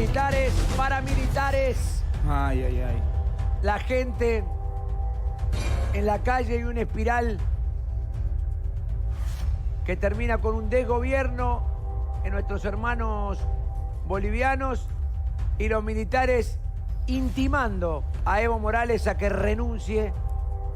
militares, paramilitares. Ay, ay, ay. La gente en la calle y una espiral que termina con un desgobierno en nuestros hermanos bolivianos y los militares intimando a Evo Morales a que renuncie,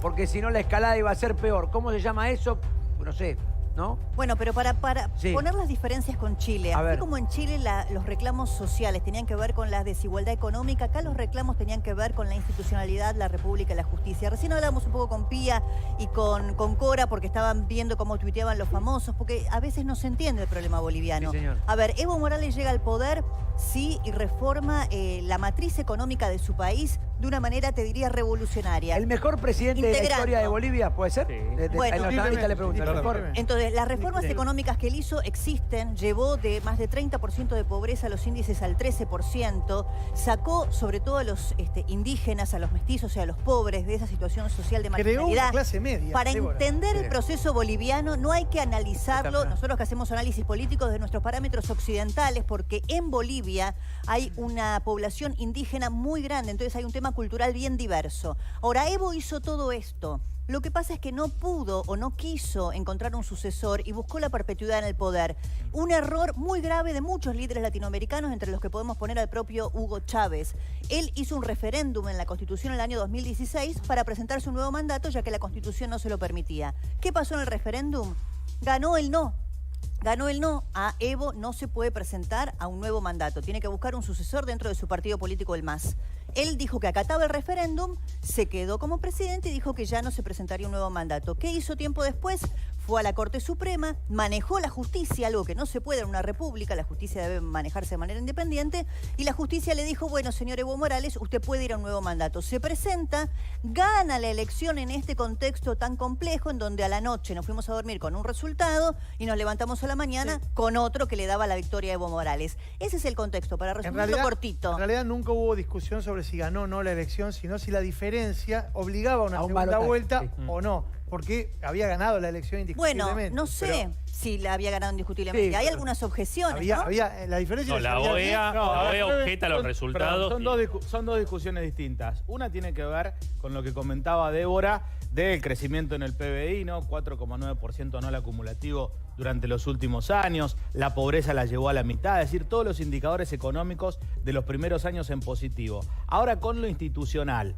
porque si no la escalada iba a ser peor. ¿Cómo se llama eso? No sé, ¿no? Bueno, pero para Sí. poner las diferencias con Chile, A así ver. como en Chile los reclamos sociales tenían que ver con la desigualdad económica, acá los reclamos tenían que ver con la institucionalidad, la república y la justicia. Recién hablábamos un poco con Pía y con Cora porque estaban viendo cómo tuiteaban los famosos, porque a veces no se entiende el problema boliviano. Sí, señor. A ver, Evo Morales llega al poder, sí, y reforma la matriz económica de su país de una manera, te diría, revolucionaria. ¿El mejor presidente de la Integrando. historia de Bolivia puede ser? Sí. Bueno. a los analistas le pregunto. ¿el mejor? Entonces, las reformas económicas que él hizo existen, llevó de más de 30% de pobreza los índices al 13%, sacó sobre todo a los indígenas, a los mestizos y a los pobres de esa situación social de Creó marginalidad. una clase media. Para Débora. entender el proceso boliviano no hay que analizarlo, nosotros que hacemos análisis políticos de nuestros parámetros occidentales, porque en Bolivia hay una población indígena muy grande, entonces hay un tema cultural bien diverso. Ahora, Evo hizo todo esto. Lo que pasa es que no pudo o no quiso encontrar un sucesor y buscó la perpetuidad en el poder. Un error muy grave de muchos líderes latinoamericanos, entre los que podemos poner al propio Hugo Chávez. Él hizo un referéndum en la Constitución en el año 2016 para presentarse un nuevo mandato, ya que la Constitución no se lo permitía. ¿Qué pasó en el referéndum? Ganó el no. Ganó el no. A Evo no se puede presentar a un nuevo mandato. Tiene que buscar un sucesor dentro de su partido político, el MAS. Él dijo que acataba el referéndum, se quedó como presidente y dijo que ya no se presentaría un nuevo mandato. ¿Qué hizo tiempo después? Fue a la Corte Suprema, manejó la justicia, algo que no se puede en una república, la justicia debe manejarse de manera independiente, y la justicia le dijo, bueno, señor Evo Morales, usted puede ir a un nuevo mandato. Se presenta, gana la elección en este contexto tan complejo, en donde a la noche nos fuimos a dormir con un resultado y nos levantamos a la mañana con otro que le daba la victoria a Evo Morales. Ese es el contexto, para resumirlo cortito. En realidad nunca hubo discusión sobre si ganó o no la elección, sino si la diferencia obligaba a una A un segunda balotaje, vuelta sí. o no. Porque había ganado la elección Bueno, indiscutiblemente. no sé si la había ganado indiscutiblemente. Sí, Hay pero algunas objeciones, Había, ¿no? la diferencia No, es la que OEA, la OEA objeta los resultados. Son dos discusiones distintas. Una tiene que ver con lo que comentaba Débora del crecimiento en el PBI, ¿no? 4,9% anual acumulativo durante los últimos años. La pobreza la llevó a la mitad, es decir, todos los indicadores económicos de los primeros años en positivo. Ahora con lo institucional,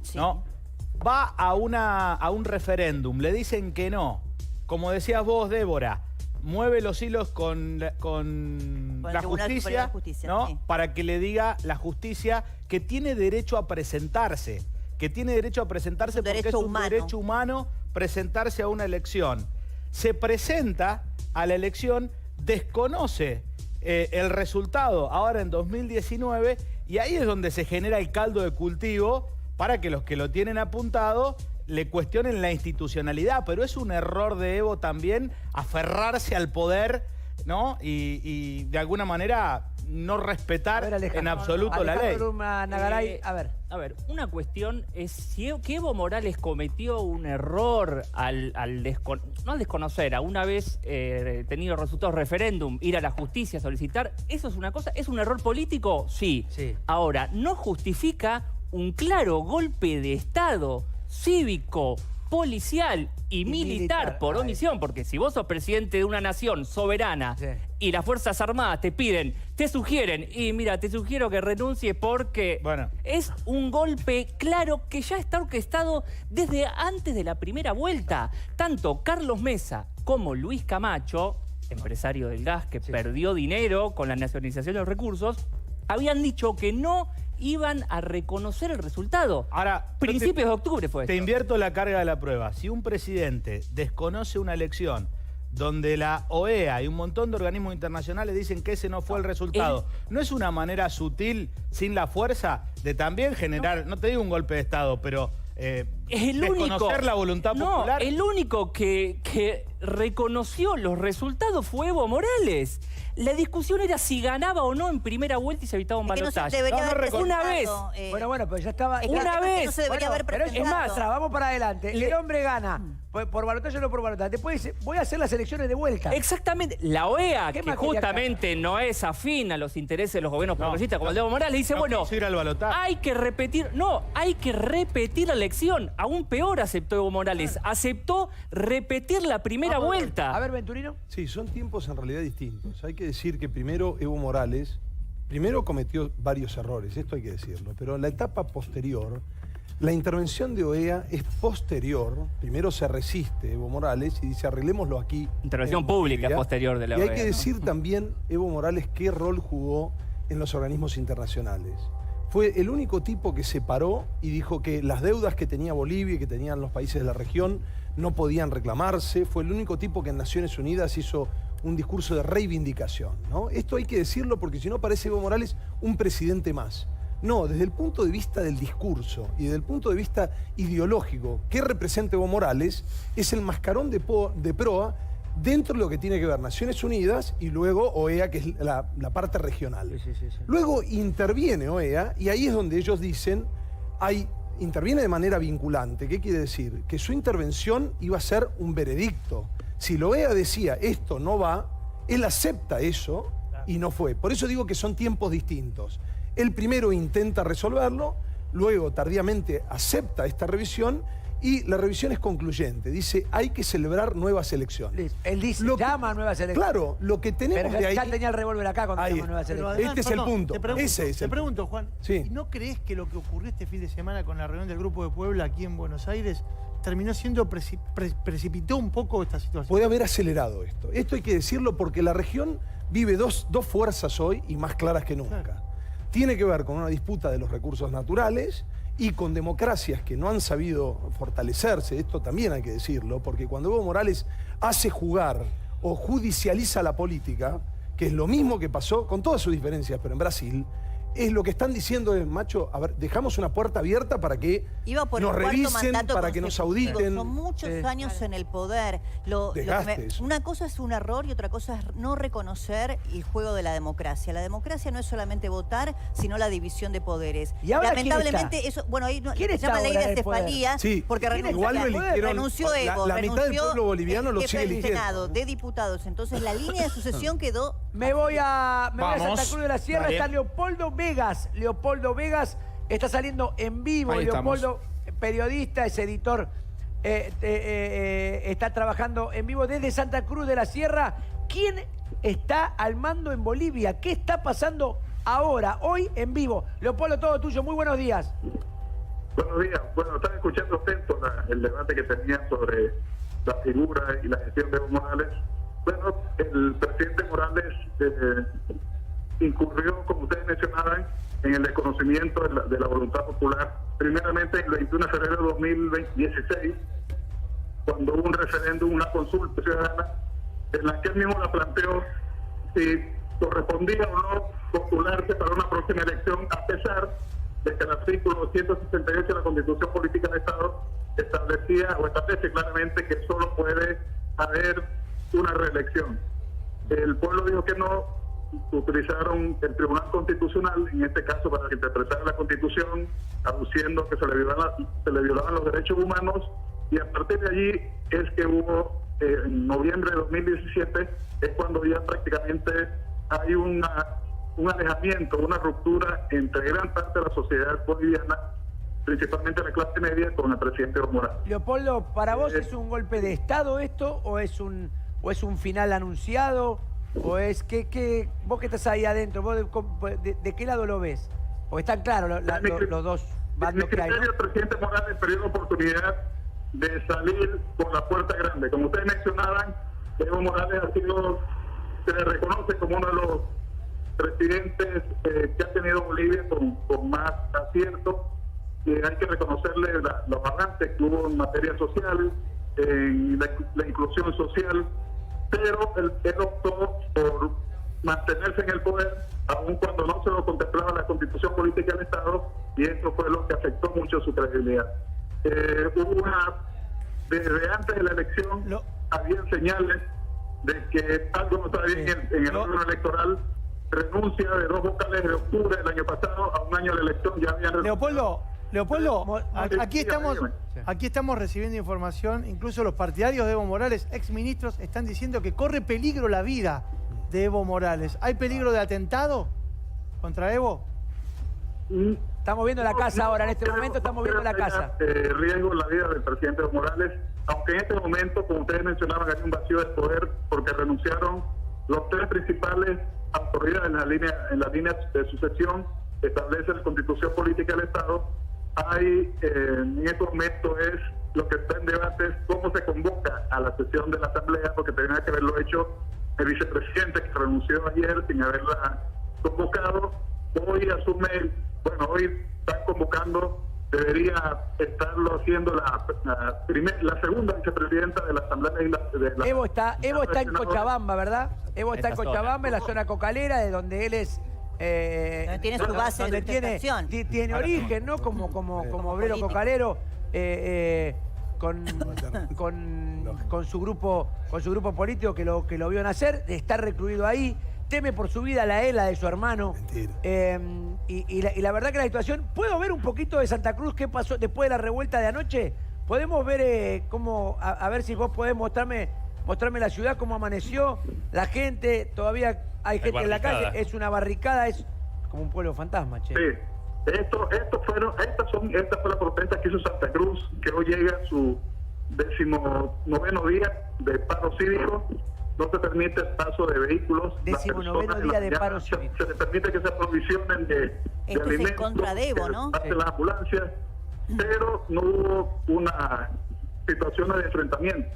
Sí. ¿no? Va a un referéndum, le dicen que no. Como decías vos, Débora, mueve los hilos con la el Tribunal Superior justicia, de Justicia, ¿no? sí. Para que le diga la justicia que tiene derecho a presentarse. Que tiene derecho a presentarse Un porque es derecho un humano. derecho humano presentarse a una elección. Se presenta a la elección, desconoce el resultado ahora en 2019 y ahí es donde se genera el caldo de cultivo para que los que lo tienen apuntado le cuestionen la institucionalidad. Pero es un error de Evo también aferrarse al poder, ¿no? Y de alguna manera no respetar en absoluto la ley. Nagaray, a ver. A ver, una cuestión es que Evo Morales cometió un error no al desconocer, a una vez tenido resultados referéndum, ir a la justicia, solicitar. ¿Eso es una cosa? ¿Es un error político? Sí. Sí. Ahora, no justifica un claro golpe de Estado cívico, policial y militar por omisión, porque si vos sos presidente de una nación soberana y las Fuerzas Armadas te piden, te sugieren, y mira, te sugiero que renuncies porque es un golpe claro que ya está orquestado desde antes de la primera vuelta. Tanto Carlos Mesa como Luis Camacho, empresario del gas que perdió dinero con la nacionalización de los recursos, habían dicho que no iban a reconocer el resultado. Ahora, principios de octubre fue Te esto. invierto la carga de la prueba. Si un presidente desconoce una elección donde la OEA y un montón de organismos internacionales dicen que ese no fue el resultado, ¿no es una manera sutil, sin la fuerza, de también generar, no te digo un golpe de Estado, pero desconocer la voluntad popular? El único que reconoció los resultados fue Evo Morales. La discusión era si ganaba o no en primera vuelta y se evitaba un balotaje. Una vez. Bueno, pero ya estaba... Una vez. No se debería haber pero es presentado. más, vamos para adelante. El hombre gana por balotaje o no por balotaje. Después dice, voy a hacer las elecciones de vuelta. Exactamente. La OEA, que más justamente no es afín a los intereses de los gobiernos progresistas como el de Evo Morales, dice, bueno, ir al balotaje. hay que repetir la elección. Aún peor aceptó Evo Morales. Aceptó repetir la primera vuelta. A ver, Venturino. Sí, son tiempos en realidad distintos. Hay que decir que primero Evo Morales, cometió varios errores, esto hay que decirlo, pero la etapa posterior, la intervención de OEA es posterior. Primero se resiste Evo Morales y dice arreglémoslo aquí. Intervención pública es posterior de la OEA. Y hay que decir también, Evo Morales, qué rol jugó en los organismos internacionales. Fue el único tipo que se paró y dijo que las deudas que tenía Bolivia y que tenían los países de la región no podían reclamarse. Fue el único tipo que en Naciones Unidas hizo un discurso de reivindicación, ¿no? Esto hay que decirlo porque si no parece Evo Morales un presidente más. No, desde el punto de vista del discurso y desde el punto de vista ideológico, ¿qué representa Evo Morales? Es el mascarón de proa dentro de lo que tiene que ver Naciones Unidas y luego OEA, que es la parte regional. Sí. Luego interviene OEA y ahí es donde ellos dicen, interviene de manera vinculante. ¿Qué quiere decir? Que su intervención iba a ser un veredicto. Si la OEA decía, esto no va, él acepta eso y no fue. Por eso digo que son tiempos distintos. Él primero intenta resolverlo, luego tardíamente acepta esta revisión y la revisión es concluyente. Dice, hay que celebrar nuevas elecciones. Él dice, llama a nuevas elecciones. Claro, lo que tenemos pero de ahí... ya tenía el revólver acá cuando llama a nuevas elecciones. Este es el punto. Te pregunto, Juan, sí. ¿no crees que lo que ocurrió este fin de semana con la reunión del Grupo de Puebla aquí en Buenos Aires terminó siendo, precipitó un poco esta situación? Puede haber acelerado esto. Esto hay que decirlo porque la región vive dos fuerzas hoy y más claras que nunca. Claro. Tiene que ver con una disputa de los recursos naturales y con democracias que no han sabido fortalecerse. Esto también hay que decirlo, porque cuando Evo Morales hace jugar o judicializa la política, que es lo mismo que pasó, con todas sus diferencias, pero en Brasil, es lo que están diciendo es, macho, a ver, dejamos una puerta abierta para que nos revisen, para que nos auditen. Son muchos años en el poder. Una cosa es un error y otra cosa es no reconocer el juego de la democracia. La democracia no es solamente votar, sino la división de poderes. ¿Y ahora lamentablemente eso, bueno, ahí se llama ley de cefalía, sí, porque renunció Evo, la mitad del pueblo boliviano lo sigue eligiendo. Senado, de diputados. Entonces la línea de sucesión quedó. Me voy a Santa Cruz de la Sierra, está Leopoldo Vegas está saliendo en vivo. Ahí Leopoldo, periodista, es editor, está trabajando en vivo desde Santa Cruz de la Sierra. ¿Quién está al mando en Bolivia? ¿Qué está pasando ahora, hoy en vivo? Leopoldo, todo tuyo, muy buenos días. Buenos días. Bueno, estaba escuchando atento el debate que tenía sobre la figura y la gestión de Evo Morales. Bueno, el presidente Morales incurrió, como ustedes mencionaban, en el desconocimiento de la voluntad popular. Primeramente, el 21 de febrero de 2016, cuando hubo un referéndum, una consulta ciudadana, en la que él mismo la planteó si correspondía o no postularse para una próxima elección, a pesar de que el artículo 168 de la Constitución Política del Estado establece claramente que solo puede haber una reelección. El pueblo dijo que no. Utilizaron el Tribunal Constitucional, en este caso, para interpretar la Constitución, aduciendo que se le violaban los derechos humanos, y a partir de allí es que hubo, en noviembre de 2017, es cuando ya prácticamente hay un alejamiento, una ruptura entre gran parte de la sociedad boliviana, principalmente la clase media, con el presidente Evo Morales. Leopoldo, ¿para vos es un golpe de Estado esto o es un final anunciado? ¿O es que vos que estás ahí adentro, vos de qué lado lo ves? Porque están claros los dos bandos que hay, ¿no? El presidente Morales perdió la oportunidad de salir por la puerta grande. Como ustedes mencionaban, Evo Morales se le reconoce como uno de los presidentes que ha tenido Bolivia con más acierto. Hay que reconocerle los avances que hubo en materia social, en la inclusión social, pero él optó por mantenerse en el poder, aun cuando no se lo contemplaba la Constitución Política del Estado, y eso fue lo que afectó mucho su credibilidad. Hubo desde antes de la elección, había señales de que algo no estaba bien en el órgano electoral. Renuncia de 2 vocales de octubre del año pasado a un año de elección, ya habían renunciado. Leopoldo, aquí estamos recibiendo información, incluso los partidarios de Evo Morales, exministros, están diciendo que corre peligro la vida de Evo Morales. ¿Hay peligro de atentado contra Evo? Estamos viendo la casa ahora, en este momento estamos viendo la casa. Riesgo en la vida del presidente Evo Morales, aunque en este momento, como ustedes mencionaban, hay un vacío de poder porque renunciaron los 3 principales autoridades en la línea de sucesión que establece la Constitución Política del Estado. Hay, en este momento, lo que está en debate es cómo se convoca a la sesión de la Asamblea, porque tenía que haberlo hecho el vicepresidente, que renunció ayer sin haberla convocado. Hoy asume, hoy están convocando, debería estarlo haciendo la segunda vicepresidenta de la Asamblea Legislativa. Evo está en Cochabamba, ¿verdad? Evo está en Cochabamba, en la zona cocalera, de donde él es... donde tiene su base de interpretación. Tiene origen, ¿no? Como obrero cocalero, con su grupo político que lo vio nacer, está recluido ahí, teme por su vida la ELA de su hermano. Y la verdad que la situación... ¿Puedo ver un poquito de Santa Cruz qué pasó después de la revuelta de anoche? ¿Podemos ver cómo... A ver si vos podés mostrarme la ciudad, cómo amaneció, la gente, todavía hay gente en la calle, es una barricada, es como un pueblo fantasma, che. Sí, estas fue la protesta que hizo Santa Cruz, que hoy llega a su 19º día de paro cívico. No se permite el paso de vehículos. 19º día de paro cívico. Se le permite que se aprovisionen de alimentos, es contra de Evo, ¿no? Pasen las ambulancias, pero no hubo una situación de enfrentamiento.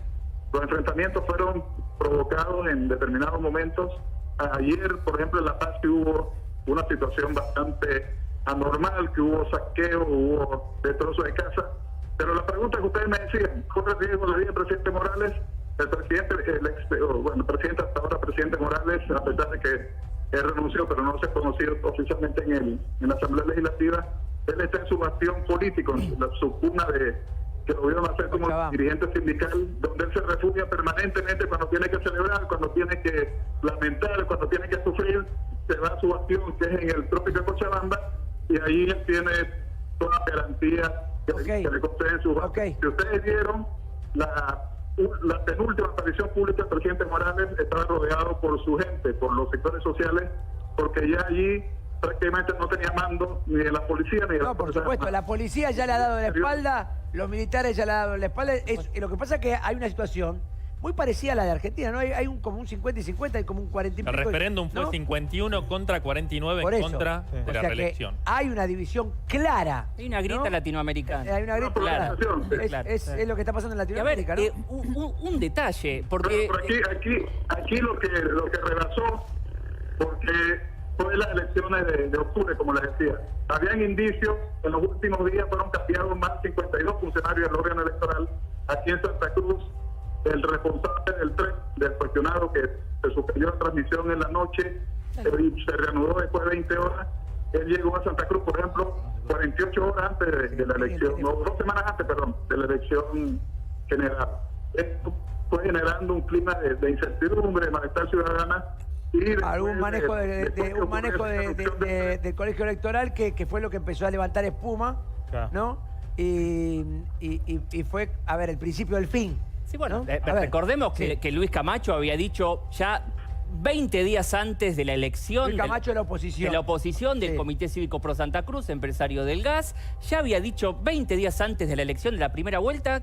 Los enfrentamientos fueron provocados en determinados momentos. Ayer, por ejemplo, en La Paz que hubo una situación bastante anormal, que hubo saqueo, hubo destrozo de casa. Pero la pregunta que ustedes me decían, ¿corre riesgo la vida del presidente Morales? El presidente hasta ahora, presidente Morales, a pesar de que él renunció, pero no se ha conocido oficialmente en la Asamblea Legislativa, él está en su bastión político, en su cuna que lo vieron hacer como dirigente sindical, donde él se refugia permanentemente cuando tiene que celebrar, cuando tiene que lamentar, cuando tiene que sufrir, se va a su bastión, que es en el trópico de Cochabamba, y ahí él tiene toda garantía que le conceden su bastión. Si ustedes vieron, la penúltima aparición pública del presidente Morales estaba rodeado por su gente, por los sectores sociales, porque ya allí prácticamente no tenía mando ni de la policía ni de la... No, por supuesto, la policía ya le ha dado la espalda, los militares ya le han dado la espalda. Lo que pasa es que hay una situación muy parecida a la de Argentina, ¿no? Hay como un 50 y 50, hay como un 40 y pico. El referéndum fue 51 contra 49 en contra de la reelección. Hay una división clara. Hay una grieta latinoamericana. Hay una grieta clara. Es lo que está pasando en Latinoamérica, a ver, un detalle, porque... Pero aquí lo que rebasó, porque fue las elecciones de octubre, como les decía. Habían indicios, en los últimos días fueron cambiados más de 52 funcionarios del órgano electoral aquí en Santa Cruz. El responsable del tren, del cuestionado que se suspendió la transmisión en la noche, se reanudó después de 20 horas. Él llegó a Santa Cruz, por ejemplo, 48 horas antes de la elección, no, 2 semanas antes, perdón, de la elección general. Esto fue generando un clima de incertidumbre, de malestar ciudadana. Algún manejo del colegio electoral que fue lo que empezó a levantar espuma, ¿no? Y fue, a ver, el principio del fin. Sí, bueno, recordemos que Luis Camacho había dicho ya 20 días antes de la elección... Luis Camacho de la oposición. Del Comité Cívico Pro Santa Cruz, empresario del gas, ya había dicho 20 días antes de la elección de la primera vuelta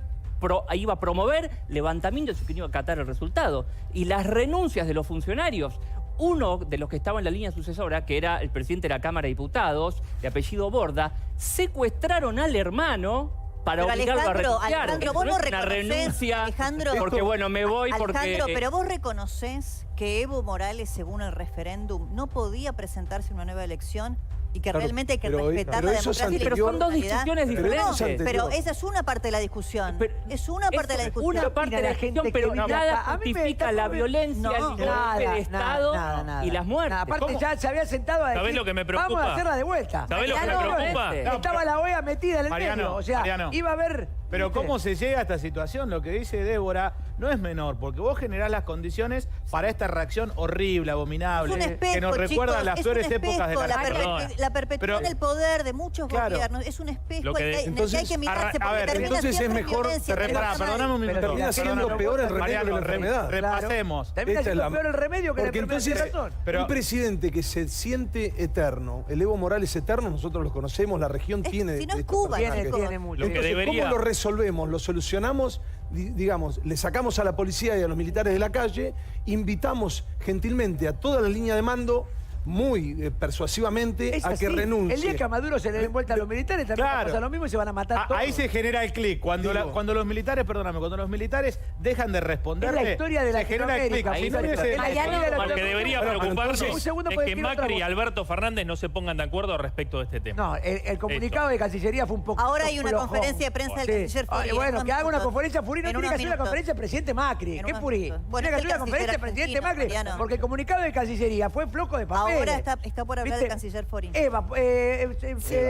iba a promover levantamientos y que no iba a acatar el resultado. Y las renuncias de los funcionarios, uno de los que estaba en la línea sucesora, que era el presidente de la Cámara de Diputados, de apellido Borda, secuestraron al hermano para obligarlo a renunciar. Alejandro, vos no reconoces, una renuncia, Alejandro, porque bueno, me voy porque... Alejandro, pero vos reconoces que Evo Morales, según el referéndum, no podía presentarse en una nueva elección y que realmente hay que respetar la democracia. Pero son dos discusiones diferentes. Pero esa es una parte de la discusión. Es una parte de la discusión. Una parte de la discusión, pero nada justifica la violencia, el golpe de Estado y las muertes. Aparte ya se había sentado a decir, ¿sabés lo que me preocupa? Vamos a hacerla de vuelta. ¿Sabés lo que me preocupa? Estaba la OEA metida en el medio. O sea, iba a haber Pero ¿cómo se llega a esta situación? Lo que dice Débora no es menor, porque vos generás las condiciones para esta reacción horrible, abominable, Es un espejo, que nos recuerda a las chicos, peores es un épocas de la espejo, nación. la perpetuación del poder de muchos Claro. gobiernos es un espejo Lo que- en el que entonces, hay que mirarse porque termina entonces es siempre en mejor violencia, Perdóname un minuto. termina siendo peor el remedio que la enfermedad. Repasemos. Termina Esta es siendo la- peor el remedio que la Porque enfermedad. entonces, Tiene razón. Pero- un presidente que se siente eterno, el Evo Morales eterno, nosotros lo conocemos, la región tiene... si no es estos Cuba, personajes. tiene mucho. Lo que Entonces, debería- ¿cómo lo resolvemos? Lo solucionamos, digamos, le sacamos a la policía y a los militares de la calle, invitamos gentilmente a toda la línea de mando, muy persuasivamente, Es a que así. renuncie. El día que a Maduro se le den vuelta a los militares, también Claro. pasa lo mismo y se van a matar todos. Ahí se genera el clic. Cuando, Digo. cuando los militares, cuando los militares dejan de responderle, Es la historia de se genera el clic. Latinoamérica. Si no Ahí hubiese- es la historia de Lo que Latinoamérica. debería Bueno, preocuparnos entonces- Un segundo, es porque que quiero otra Macri y voz. Alberto Fernández no se pongan de acuerdo respecto de este tema. No, el comunicado de Cancillería fue un poco. Ahora hay una flojón. conferencia de prensa del Sí. canciller Furi. en Bueno, unos que haga una minutos. conferencia Furi, no En tiene que unos hacer una minutos. conferencia del presidente Macri. En ¿Qué unos Furi? minutos. Tiene Bueno, que es hacer el una conferencia del canciller presidente Macri. argentino, Porque el comunicado de Cancillería fue flojo de papel. Ahora está por hablar ¿Viste? el canciller Fori. Eva,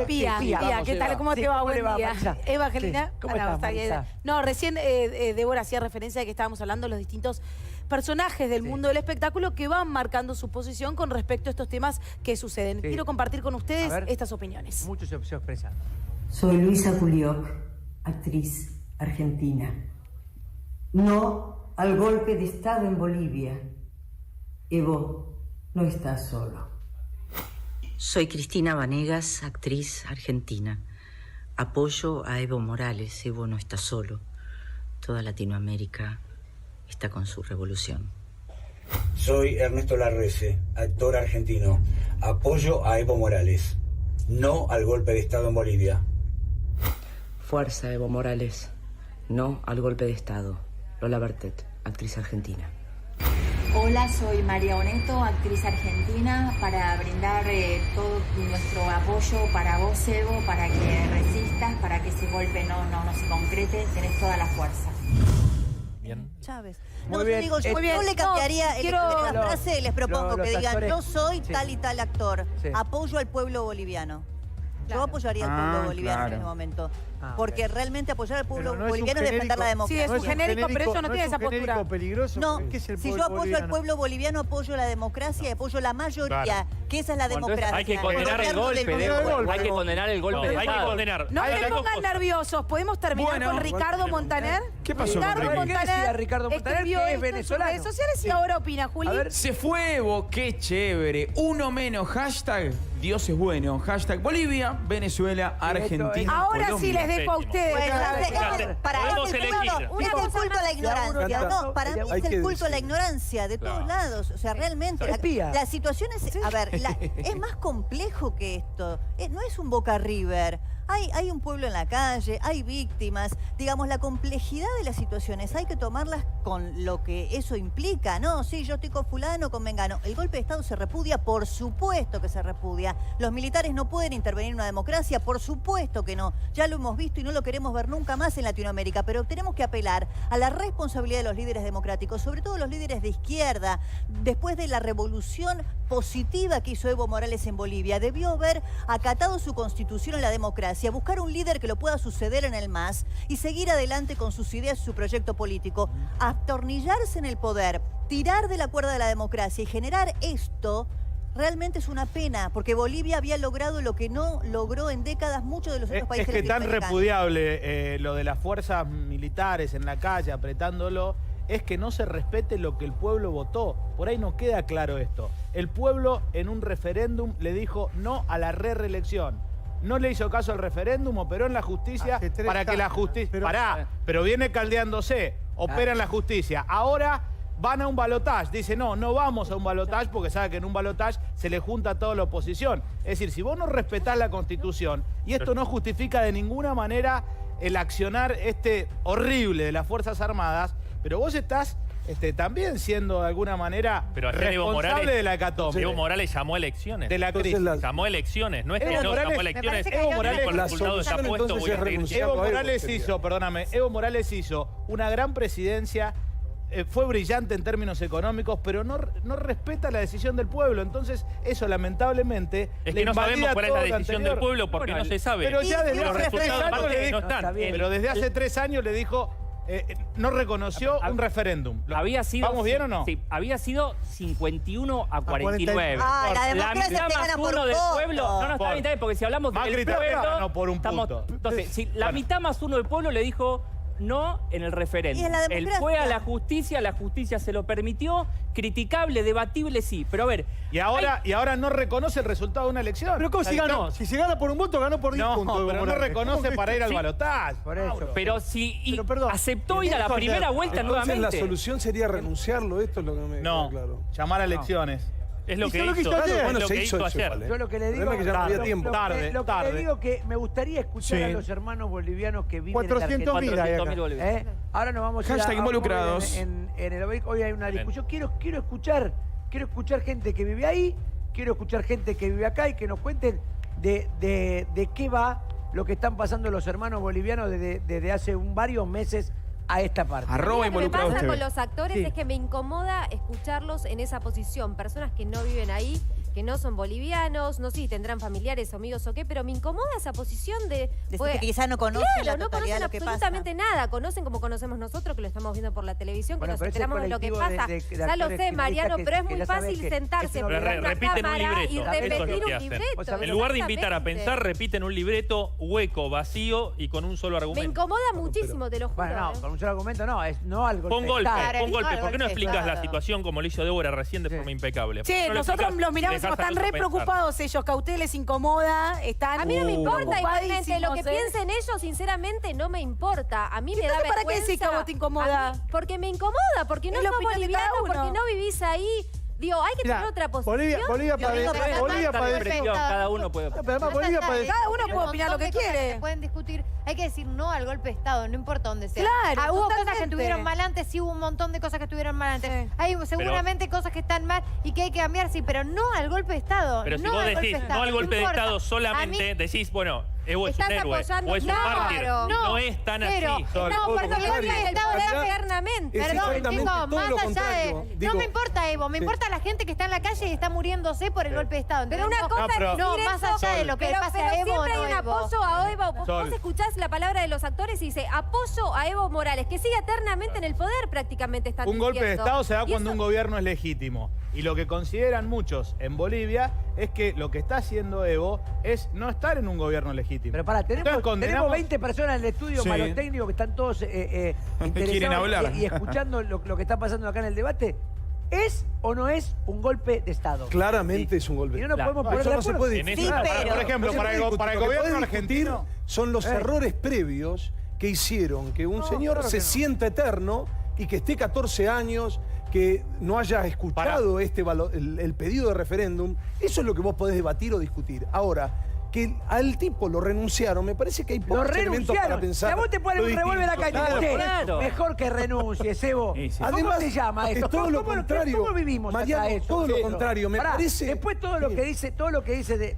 Pía, vamos, ¿qué tal? Eva. ¿Cómo Sí, te va? le Buen día. Marisa? Evangelina. Sí. ¿Cómo Bueno, estás, está bien. Marisa? No, recién Débora hacía referencia de que estábamos hablando de los distintos personajes del mundo del espectáculo que van marcando su posición con respecto a estos temas que suceden. Sí. Quiero compartir con ustedes A ver. estas opiniones. Muchos se expresan. Soy Luisa Culioc, actriz argentina. No al golpe de Estado en Bolivia. Evo, no estás solo. Soy Cristina Vanegas, actriz argentina. Apoyo a Evo Morales. Evo no está solo. Toda Latinoamérica está con su revolución. Soy Ernesto Larrese, actor argentino. Apoyo a Evo Morales. No al golpe de Estado en Bolivia. Fuerza, Evo Morales. No al golpe de Estado. Lola Bertet, actriz argentina. Hola, soy María Oneto, actriz argentina, para brindar todo nuestro apoyo para vos, Evo, para que resistas, para que ese golpe no se concrete, tenés toda la fuerza. Bien. Chávez. Muy No, bien. yo digo, yo Muy bien. le cambiaría No, quiero- la frase, les propongo los que digan, actores- yo soy Sí. tal y tal actor, Sí. apoyo al pueblo boliviano. Yo Claro. apoyaría al pueblo boliviano en este momento. Ah, Porque ok. realmente apoyar al pueblo Pero no es un boliviano es defender la genérico- Sí, democracia. es un genérico, pero eso no tiene esa es un genérico postura. peligroso. No, ¿Qué es el si yo pueblo apoyo al boliviano? pueblo boliviano, apoyo la democracia y apoyo la mayoría, Claro. que esa es la Bueno, entonces democracia. hay que condenar el Gobierno del golpe, pueblo. Hay que condenar el golpe No, de hay que Estado. condenar. No Hay se dos pongan cosas. nerviosos. ¿Podemos terminar con Ricardo Montaner? ¿Qué pasó con Ricardo Ricky? ¿Qué decía Montaner Ricardo Montaner, escribió que es esto en sus venezolano? redes sociales y ahora opina, Juli. A ver. Se fue Evo, qué chévere. Uno menos, hashtag Dios es bueno. Hashtag Bolivia, Venezuela, Argentina, Ahora Colombia. sí les dejo a ustedes. Bueno, Fíjate, podemos es el elegir. culto a la ignorancia, canta. ¿no? Para mí Hay es el que culto a la decir. ignorancia de todos lados. O sea, realmente Espía. la situación es, a ver, es más complejo que esto. No es un Boca River. Hay un pueblo en la calle, hay víctimas. Digamos, la complejidad de las situaciones hay que tomarlas con lo que eso implica. No, sí, yo estoy con fulano, con mengano. El golpe de Estado se repudia, por supuesto que se repudia. Los militares no pueden intervenir en una democracia, por supuesto que no. Ya lo hemos visto y no lo queremos ver nunca más en Latinoamérica, pero tenemos que apelar a la responsabilidad de los líderes democráticos, sobre todo los líderes de izquierda. Después de la revolución positiva que hizo Evo Morales en Bolivia, debió haber acatado su constitución en la democracia, buscar un líder que lo pueda suceder en el MAS y seguir adelante con sus ideas y su proyecto político. Atornillarse en el poder, tirar de la cuerda de la democracia y generar esto realmente es una pena, porque Bolivia había logrado lo que no logró en décadas muchos de los otros países Es que tan latinoamericanos. repudiable lo de las fuerzas militares en la calle apretándolo, es que no se respete lo que el pueblo votó. Por ahí no queda claro esto. El pueblo en un referéndum le dijo no a la reelección. No le hizo caso al referéndum, operó en la justicia Hace 3 para que la años. justicia... Pero viene caldeándose, opera en la justicia. Ahora van a un balotaje. Dice, no vamos a un balotaje porque sabe que en un balotaje se le junta toda la oposición. Es decir, si vos no respetás la Constitución, y esto no justifica de ninguna manera el accionar horrible de las Fuerzas Armadas, pero vos estás también siendo de alguna manera Pero ayer Evo responsable Morales, de la hecatombe. Evo Morales llamó elecciones. De la crisis. Llamó elecciones, no es que Evo no Morales- llamó me elecciones. parece que Evo Morales- Por la el resultado de solución, apuesto entonces, voy a es seguir. renunciar. Evo Evo Morales sería. hizo, perdóname, Evo Morales hizo una gran presidencia fue brillante en términos económicos, pero no respeta la decisión del pueblo. Entonces, eso lamentablemente Es le que no sabemos invalida cuál es todo la lo decisión del anterior. pueblo porque no se sabe. Pero ya desde Los hace 3 resultados años aparte le no dijo, están. pero desde hace 3 años le dijo, no reconoció un referéndum. ¿Vamos bien o no? Sí, había sido 51 a 49. Ah, la democracia mitad se más gana por uno del voto. pueblo. No, está bien, porque si hablamos Macri del también pueblo, ganó por un estamos- punto. Entonces, si la mitad más uno del pueblo le dijo no en el referéndum. Y en la Él democracia. fue a la justicia se lo permitió, criticable, debatible, sí. Pero a ver, Y ahora no reconoce el resultado de una elección. Pero ¿cómo si ganó? Si se gana por un voto, ganó por 10 No, puntos. Evo pero no Morales. reconoce ¿Cómo que- para ir al Sí. balotaje. Por eso. pero si aceptó ¿qué ir a la dijo primera ayer? vuelta Entonces nuevamente. la solución sería renunciarlo, esto es lo que me No, queda claro. llamar a elecciones. Es lo Hizo que lo que hizo. hizo ayer. Es Bueno, lo se que hizo hizo eso ayer. igual, ¿eh? Yo lo que le El digo, problema es que ya no había tiempo. lo que Tarde. le digo que me gustaría escuchar Sí. a los hermanos bolivianos que viven 400.000 en la hay acá. 400.000 bolivianos. Argentina. Ahora nos vamos a ir Hashtag a un móvil involucrados. en el Obelisco. Hoy hay una discusión. Quiero escuchar gente que vive ahí, quiero escuchar gente que vive acá y que nos cuenten de qué va lo que están pasando los hermanos bolivianos desde hace varios meses a esta parte. Arroba Lo que me involucrados pasa TV. con los actores Sí. es que me incomoda escucharlos en esa posición. Personas que no viven ahí, que no son bolivianos, no sé si tendrán familiares o amigos o qué, pero me incomoda esa posición de... Decir que quizás no conocen la no totalidad conocen de lo que pasa. absolutamente nada. Conocen como conocemos nosotros, que lo estamos viendo por la televisión, Bueno, que nos pero ese enteramos de lo que colectivo pasa. de Ya lo actores sé, que Mariano, que- pero es que muy ya sabés fácil que sentarse es una frente a una repiten un cámara y libreto. Eso es lo repetir que un hacen. libreto. En lugar de invitar a Exactamente. pensar, repiten un libreto hueco, vacío y con un solo Me argumento. incomoda muchísimo, te lo juro. Bueno, no, con un solo argumento no, es no al golpe Pon de golpe, Estado. pon golpe. ¿Por qué no golpe, explicas la claro. situación como lo hizo Débora recién de forma impecable? Che, ¿No lo nosotros explicás los y miramos y dejás a están los re a pensar? preocupados ellos. Cautela les incomoda, están A mí no me importa, igualmente, lo que ocupadísimos, ¿eh? piensen ellos, sinceramente, no me importa. A mí me da Entonces, ¿para qué vergüenza. decís que a vos te incomoda? A mí- porque me incomoda, porque no Es la sos opinión de boliviano, cada uno. porque no vivís ahí. Digo, hay que Mirá, tener otra posición. Bolivia padece. Cada uno puede. Pero además Bolivia padece. Cada uno puede opinar lo que quiere. Pueden discutir. Hay que decir no al golpe de Estado, no importa dónde sea. Claro, Hubo cosas que totalmente. estuvieron mal antes, sí hubo un montón de cosas que estuvieron mal antes. Sí. Hay seguramente cosas que están mal y que hay que cambiar, sí, pero no al golpe de Estado. Pero si no vos al golpe decís de Estado, no al golpe de importa. Estado A solamente, mí- decís, bueno, Evo es un Estás héroe apoyando- o es un No, mártir. No es tan pero- así. No, Todo porque lo el golpe contrario. de Estado En era realidad, eternamente. es Perdón, exactamente chicos, todo más lo allá contrario. de... Digo, no me importa, Evo, me sí. importa la gente que está en la calle y está muriéndose por el golpe de Estado. Pero una ¿entendés? cosa pero- es No, decir más eso, allá de lo que pero, pase pero a Evo siempre o no hay un Evo. apoyo a Evo. Vos Sol. escuchás la palabra de los actores y dice apoyo a Evo Morales, que sigue eternamente en el poder prácticamente. Están Un golpe de diciendo. Estado se da Y cuando eso- un gobierno es legítimo. Y lo que consideran muchos en Bolivia es que lo que está haciendo Evo es no estar en un gobierno legítimo. Pero pará, tenemos Entonces, condenamos- 20 personas en el estudio, Sí. más los técnicos que están todos Quieren interesados hablar. y escuchando lo que está pasando acá en el debate. ¿Es o no es un golpe de Estado? Claramente es un golpe. Y no nos Claro. podemos poner Eso de no se acuerdo. puede En discutir. esa- Sí, Por pero... ejemplo, No se para puede el discutir. gobierno Lo que puede discutir argentino. son los errores previos que hicieron que un señor claro se que no. sienta eterno y que esté 14 años, que no haya escuchado el pedido de referéndum. Eso es lo que vos podés debatir o discutir. Ahora, que al tipo lo renunciaron, me parece que hay Lo pocos elementos para renunciaron. pensar. Si a vos te ponen lo un revólver acá y te distinto. dicen, Claro. mejor que renuncies, Evo. Sí, sí. ¿Cómo Además, se llama es esto? todo lo ¿Cómo contrario. ¿Cómo vivimos Mariano, acá eso? todo lo nosotros? contrario. Me Pará, parece... Después todo lo Sí. que dice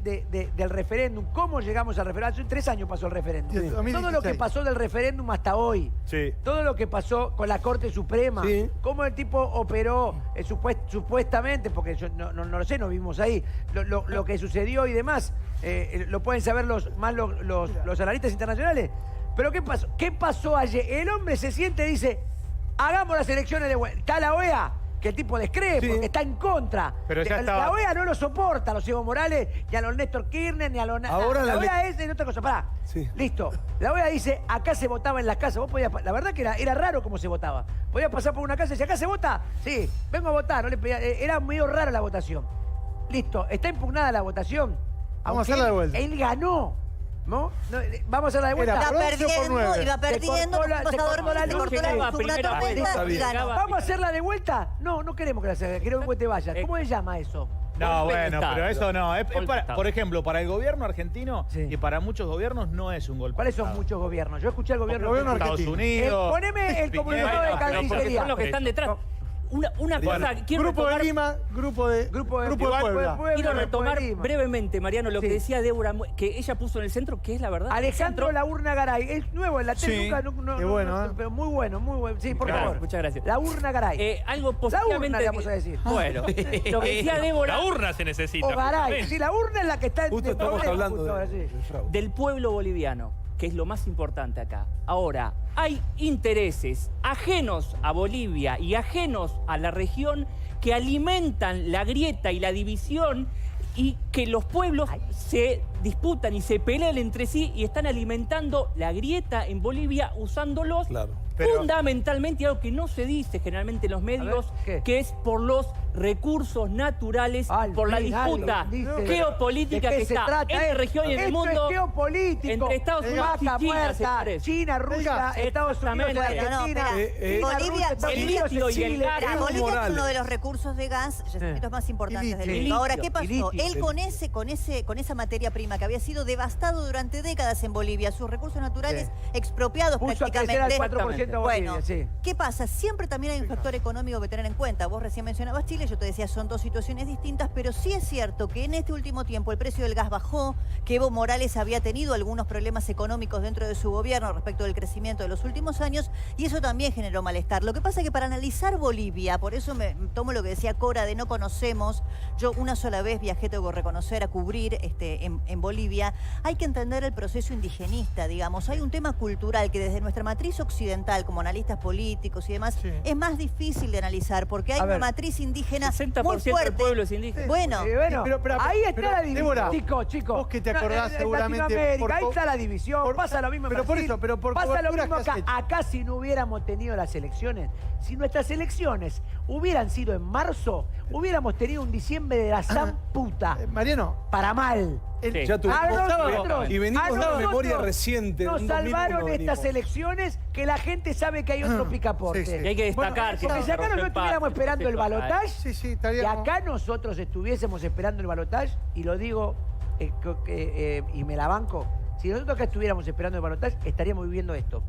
del referéndum, ¿cómo llegamos al referéndum? Hace 3 años pasó el referéndum. Sí, Todo lo que 2016. pasó del referéndum hasta hoy. Sí. Todo lo que pasó con la Corte Suprema. Sí. Cómo el tipo operó supuestamente, porque yo no lo sé, no vimos ahí, lo que sucedió y demás. Lo pueden saber los analistas internacionales. Pero ¿qué pasó? ¿Qué pasó ayer? El hombre se siente y dice, hagamos las elecciones de vuelta. Está la OEA, que el tipo descree, Sí. porque está en contra. Pero ya La estaba- OEA no lo soporta a los Evo Morales, ni a los Néstor Kirchner, ni a los... Ahora la la OEA es otra cosa. Pará. Sí. Listo. La OEA dice, acá se votaba en las casas. Vos podías, la verdad que era raro cómo se votaba. Podías pasar por una casa y decir, ¿acá se vota? Sí, vengo a votar. No le pedía- era medio rara la votación. Listo, está impugnada la votación. Vamos a Aunque hacerla de vuelta. Él ganó. ¿No? Vamos a hacerla de vuelta. Era Iba por 11 o por perdiendo, 9. iba perdiendo, cortó la- fuimos se a cortó dormir, la se luz, cortó la llegaba luz una primera tormenta vuelta, y bien. ganó. ¿Vamos a hacerla de vuelta? No queremos que la haga. Queremos que te vayas. ¿Cómo se llama eso? No, Golpe de bueno, Estado. pero eso no. Golpe de Estado. Por ejemplo, para el gobierno argentino Sí. y para muchos gobiernos no es un golpe. ¿Cuáles de son Estado. muchos gobiernos? Yo escuché al gobierno El gobierno argentino. Estados argentino. Unidos. Poneme el comunicado de Piñera, Pero porque Cancillería. son los que están detrás. Una cosa, quiero Grupo retomar, de Lima, Grupo de Puebla. quiero retomar brevemente, Mariano, lo que Sí. decía Débora, que ella puso en el centro, que es la verdad. Alejandro Laurna Garay, es nuevo en la tele, Sí. nunca, Qué bueno, pero muy bueno, muy bueno. Sí, por Gracias, favor. muchas gracias. Laurna Garay. Algo La positivamente... urna, le vamos a decir. Bueno, lo que decía Débora... La urna se necesita. O Garay. justamente. Sí, la urna es la que está en Justo estamos hablando justo ahora, sí. del fraude. del pueblo boliviano, que es lo más importante acá. Ahora, hay intereses ajenos a Bolivia y ajenos a la región que alimentan la grieta y la división y que los pueblos se disputan y se pelean entre sí y están alimentando la grieta en Bolivia usándolos fundamentalmente, y algo que no se dice generalmente en los medios, que es por los recursos naturales, por la disputa geopolítica que está en la región y en el mundo, Esto es geopolítico. entre Estados Unidos y Vaca China, muerta, señores. China, Rusia, Estados Unidos, Argentina. Bolivia, Estados Unidos, Chile, Evo Bolivia es Morales. uno de los recursos de gas yacimientos más importantes del litio. mundo. Ahora, ¿qué pasó? Y litio. Él con esa materia prima que había sido devastado durante décadas en Bolivia, sus recursos naturales expropiados Puso a crecer al prácticamente. 4% Bolivia, Bueno, sí. ¿qué pasa? Siempre también hay un factor económico que tener en cuenta. Vos recién mencionabas Chile, yo te decía son dos situaciones distintas, pero sí es cierto que en este último tiempo el precio del gas bajó, que Evo Morales había tenido algunos problemas económicos dentro de su gobierno respecto del crecimiento de los últimos años, y eso también generó malestar. Lo que pasa es que para analizar Bolivia, por eso me tomo lo que decía Cora de no conocemos, yo una sola vez viajé, tengo que reconocer, a cubrir en Bolivia, hay que entender el proceso indigenista, digamos. Hay un tema cultural que desde nuestra matriz occidental, como analistas políticos y demás, es más difícil de analizar, porque hay una matriz indígena muy 60% fuerte. del pueblo es indígena. Bueno, pero, ahí está la división. Débora, Chicos. vos que te acordás En seguramente... Latinoamérica, ahí está la división. Pasa lo mismo en pero por Brasil. eso, pero por pasa lo coberturas mismo que has acá. Acá si no hubiéramos tenido las elecciones, si nuestras elecciones hubieran sido en marzo, hubiéramos tenido un diciembre de la san puta. Mariano. Para mal. Ya nosotros, y venimos de una memoria reciente. Nos un 2001 salvaron estas venimos. elecciones que la gente sabe que hay otro picaporte. Y hay que destacar que porque si acá nosotros estuviéramos esperando el balotaje, y acá nosotros estuviésemos esperando el balotaje, y lo digo y me la banco, si nosotros acá estuviéramos esperando el balotaje, estaríamos viviendo esto.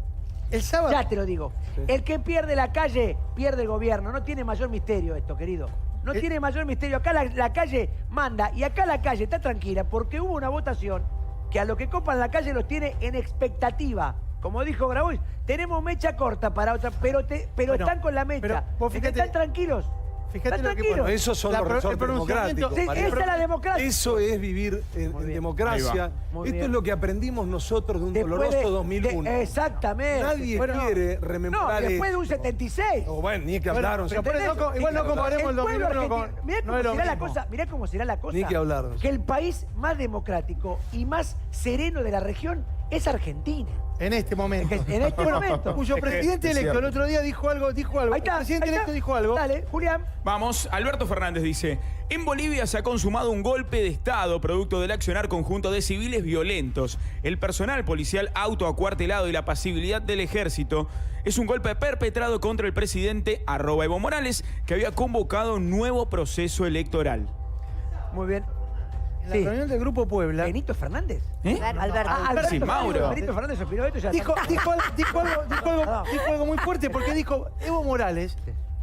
El sábado. Ya te lo digo. El que pierde la calle, pierde el gobierno. No tiene mayor misterio esto, querido. No tiene mayor misterio. Acá la calle manda y acá la calle está tranquila porque hubo una votación que a lo que copan la calle los tiene en expectativa. Como dijo Grabois, tenemos mecha corta para otra, pero Bueno, están con la mecha. pero vos fíjate- están tranquilos. Fíjate Están lo que tranquilos. Bueno, esos son los resortes democráticos. Sí, Mariano. esa es la democracia. Eso es vivir en democracia. Muy Esto bien. es lo que aprendimos nosotros de un Después doloroso 2001. Exactamente. Nadie quiere rememorar No, después de eso. un 76. O bueno, ni que hablar. o sea, igual no comparemos el 2001 con... Mirá no cómo es lo será la mismo. cosa, mirá cómo será la cosa. Ni que hablar. Que el país más democrático y más sereno de la región es Argentina. En este momento. En este momento. Cuyo presidente Es electo cierto. el otro día dijo algo. Ahí está, El presidente ahí está. electo dijo algo. Dale, Julián. Vamos, Alberto Fernández dice, en Bolivia se ha consumado un golpe de Estado producto del accionar conjunto de civiles violentos. El personal policial autoacuartelado y la pasividad del ejército es un golpe perpetrado contra el presidente @Evo Morales, que había convocado un nuevo proceso electoral. Muy bien. En la reunión del Grupo Puebla... ¿Benito Fernández? Alberto. Alberto Sí, Fernández. Mauro. Benito Fernández opinó esto ya. Dijo algo muy fuerte porque dijo Evo Morales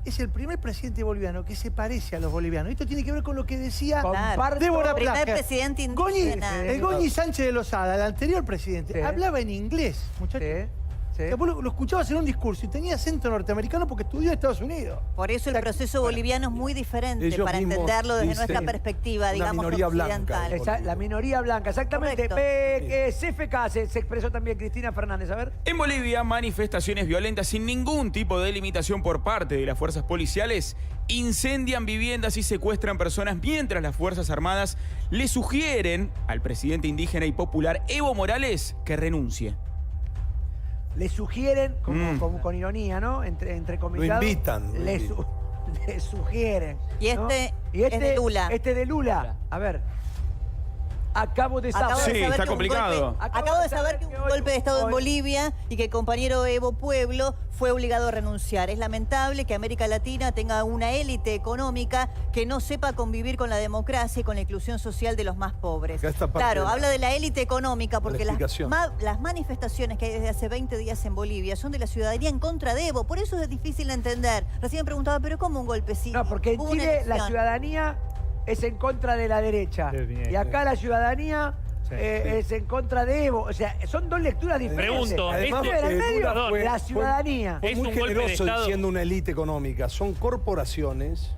es el primer presidente boliviano que se parece a los bolivianos. Esto tiene que ver con lo que decía Comparto. Débora Primer Plaza. presidente indígena. El Goñi Sánchez de Lozada, el anterior presidente, hablaba en inglés, muchachos. O sea, vos lo escuchabas en un discurso y tenía acento norteamericano porque estudió en Estados Unidos. Por eso el proceso boliviano es muy diferente Ellos para mismos entenderlo desde dicen nuestra perspectiva, una digamos, minoría blanca. occidental. La minoría blanca, exactamente. Correcto. CFK se expresó también Cristina Fernández. A ver. En Bolivia, manifestaciones violentas sin ningún tipo de limitación por parte de las fuerzas policiales incendian viviendas y secuestran personas mientras las Fuerzas Armadas le sugieren al presidente indígena y popular Evo Morales que renuncie. Le sugieren, con ironía, ¿no? Entre comillas. Lo invitan. Le sugieren. Y ¿no? este Y es de Lula. Este de Lula. A ver. Acabo de saber. Sí, está que un complicado. Acabo de saber que hubo un golpe de Estado en Bolivia y que el compañero Evo Pueblo fue obligado a renunciar. Es lamentable que América Latina tenga una élite económica que no sepa convivir con la democracia y con la inclusión social de los más pobres. Claro, habla de la élite económica porque las manifestaciones que hay desde hace 20 días en Bolivia son de la ciudadanía en contra de Evo. Por eso es difícil de entender. Recién me preguntaba, ¿pero cómo un golpe? Sí, no, porque en Chile la ciudadanía es en contra de la derecha. Y acá la ciudadanía es en contra de Evo. O sea, son dos lecturas diferentes. Pregunto, la ciudadanía fue muy generoso diciendo una élite económica. Son corporaciones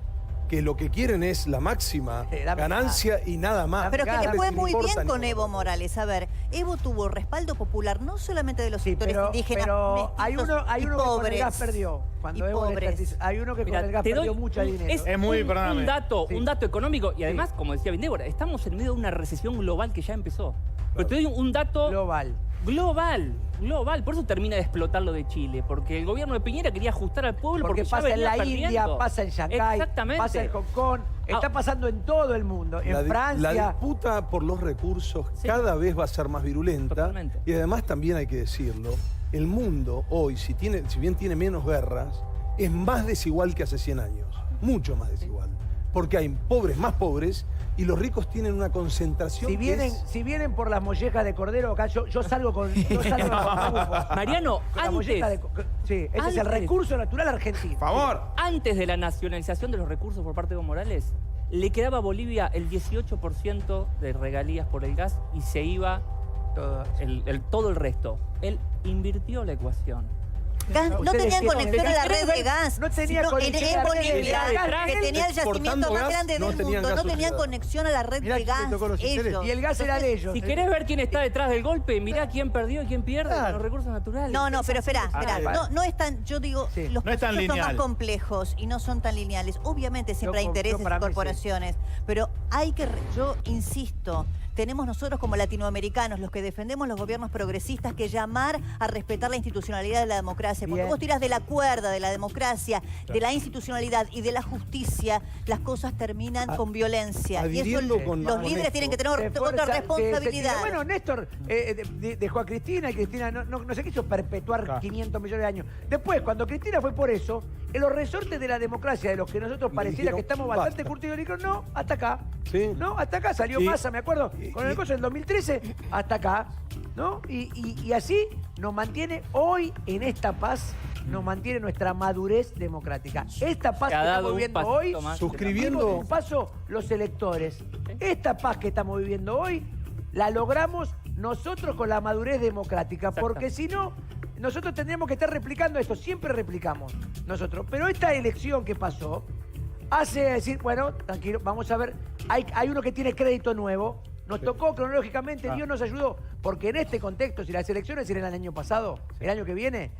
que lo que quieren es la máxima ganancia y nada más. Pero que le fue muy bien con Evo Morales. A ver, Evo tuvo respaldo popular no solamente de los sectores indígenas, pero hay uno que con el gas perdió. Cuando Evo hay uno que con el gas perdió mucho dinero. Es muy, un dato económico. Y además, como decía bien Débora, estamos en medio de una recesión global que ya empezó. Pero te doy un dato... Global. Por eso termina de explotar lo de Chile. Porque el gobierno de Piñera quería ajustar al pueblo porque pasa en la India, pasa en Shanghái, pasa en Hong Kong, está pasando en todo el mundo, en Francia. La disputa por los recursos cada vez va a ser más virulenta. Y además también hay que decirlo, el mundo hoy, si bien tiene menos guerras, es más desigual que hace 100 años. Mucho más desigual. Porque hay más pobres, y los ricos tienen una concentración. Si vienen por las mollejas de cordero, acá yo salgo con. Mariano, ese es el recurso natural argentino. ¡Favor! Antes de la nacionalización de los recursos por parte de Evo Morales, le quedaba a Bolivia el 18% de regalías por el gas y se iba todo el resto. Él invirtió la ecuación. No tenían conexión a la red de gas. No tenía conexión en Bolivia, que tenía el yacimiento más grande del mundo, no tenían conexión a la red de gas. Y el gas era de ellos. Si querés ver quién está detrás del golpe, mirá quién perdió y quién pierde con los recursos naturales. No, pero espera. No es tan, yo digo, los procesos son más complejos y no son tan lineales. Obviamente siempre hay intereses y corporaciones, pero yo insisto, tenemos nosotros como latinoamericanos, los que defendemos los gobiernos progresistas, que llamar a respetar la institucionalidad de la democracia. Porque vos tirás de la cuerda de la democracia, de la institucionalidad y de la justicia, las cosas terminan con violencia. Y eso los líderes tienen que tener otra responsabilidad. Bueno, Néstor dejó a Cristina y Cristina no se quiso perpetuar 500 millones de años. Después, cuando Cristina fue por eso, en los resortes de la democracia, de los que nosotros pareciera que estamos bastante curtidos, dijeron, no, hasta acá. No, hasta acá salió Massa, me acuerdo. Con el coso del 2013, hasta acá, ¿no? Y así nos mantiene hoy en esta paz, nos mantiene nuestra madurez democrática. Esta paz que estamos viviendo hoy, suscribiendo un paso los electores. Esta paz que estamos viviendo hoy, la logramos nosotros con la madurez democrática, porque si no, nosotros tendríamos que estar replicando esto, siempre replicamos nosotros. Pero esta elección que pasó hace decir, bueno, tranquilo, vamos a ver, hay uno que tiene crédito nuevo. Nos tocó cronológicamente, Dios nos ayudó, porque en este contexto, si las elecciones eran el año pasado, el año que viene,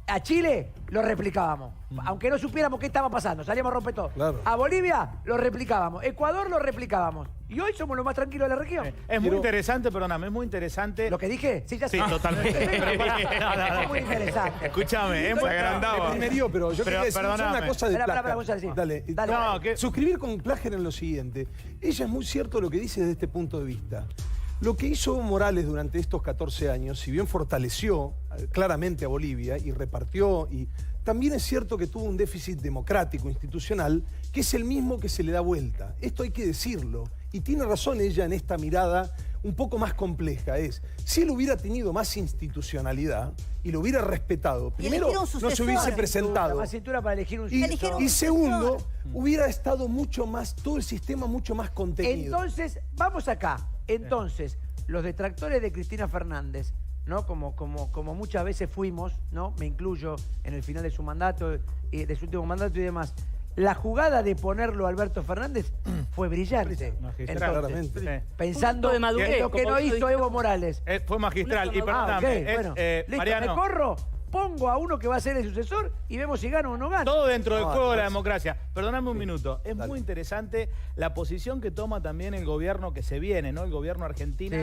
a Chile lo replicábamos. Aunque no supiéramos qué estaba pasando, salíamos a romper todo. A Bolivia lo replicábamos, Ecuador lo replicábamos. Y hoy somos los más tranquilos de la región. Es muy interesante, perdóname, es muy interesante. ¿Lo que dije? Sí, ya sé. Sí, totalmente. Es muy interesante. Escúchame, es muy agrandado. Pero yo quería decir una cosa de Plager. Dale. Suscribir con Plager en lo siguiente. Ella es muy cierto lo que dice desde este punto de vista. Lo que hizo Evo Morales durante estos 14 años, si bien fortaleció claramente a Bolivia y repartió, y también es cierto que tuvo un déficit democrático, institucional, que es el mismo que se le da vuelta. Esto hay que decirlo. Y tiene razón ella en esta mirada un poco más compleja. Si él hubiera tenido más institucionalidad y lo hubiera respetado, primero no se hubiese presentado. Más cintura para elegir un y segundo, hubiera estado mucho más, todo el sistema mucho más contenido. Entonces, vamos acá. Entonces, los detractores de Cristina Fernández, ¿no? Como muchas veces fuimos, ¿no? Me incluyo en el final de su mandato, de su último mandato y demás. La jugada de ponerlo a Alberto Fernández fue brillante. Entonces, pensando en lo que no hizo Evo Morales. Fue magistral. Y perdóname, listo, Mariano, me corro, pongo a uno que va a ser el sucesor y vemos si gana o no gana. Todo dentro del juego de la democracia. Perdóname un minuto. Es muy interesante la posición que toma también el gobierno que se viene, ¿no? El gobierno argentino.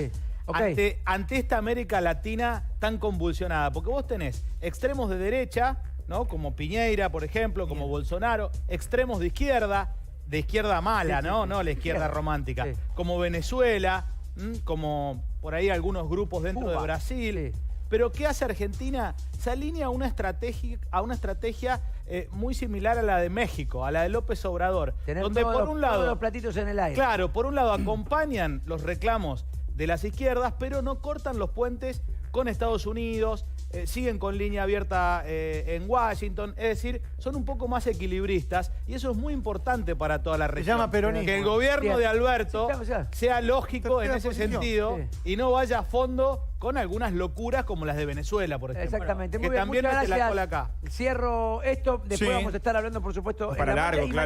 Ante esta América Latina tan convulsionada. Porque vos tenés extremos de derecha, ¿no? Como Piñera, por ejemplo, como Bolsonaro, extremos de izquierda mala, ¿no? No la izquierda romántica, como Venezuela, como por ahí algunos grupos dentro Cuba. de Brasil. Pero ¿qué hace Argentina? Se alinea a una estrategia muy similar a la de México, a la de López Obrador. Donde por un lado, todos los platitos en el aire. Claro, por un lado acompañan los reclamos de las izquierdas, pero no cortan los puentes con Estados Unidos, siguen con línea abierta en Washington, es decir, son un poco más equilibristas y eso es muy importante para toda la región. Se llama peronismo. Que el gobierno de Alberto sea lógico en ese posición. sentido y no vaya a fondo con algunas locuras como las de Venezuela, por ejemplo. Exactamente. Que Muy bien, también muchas mete la gracias. cola acá. Cierro esto, después Sí. vamos a estar hablando, por supuesto, Para en la largo, noche. Y claro.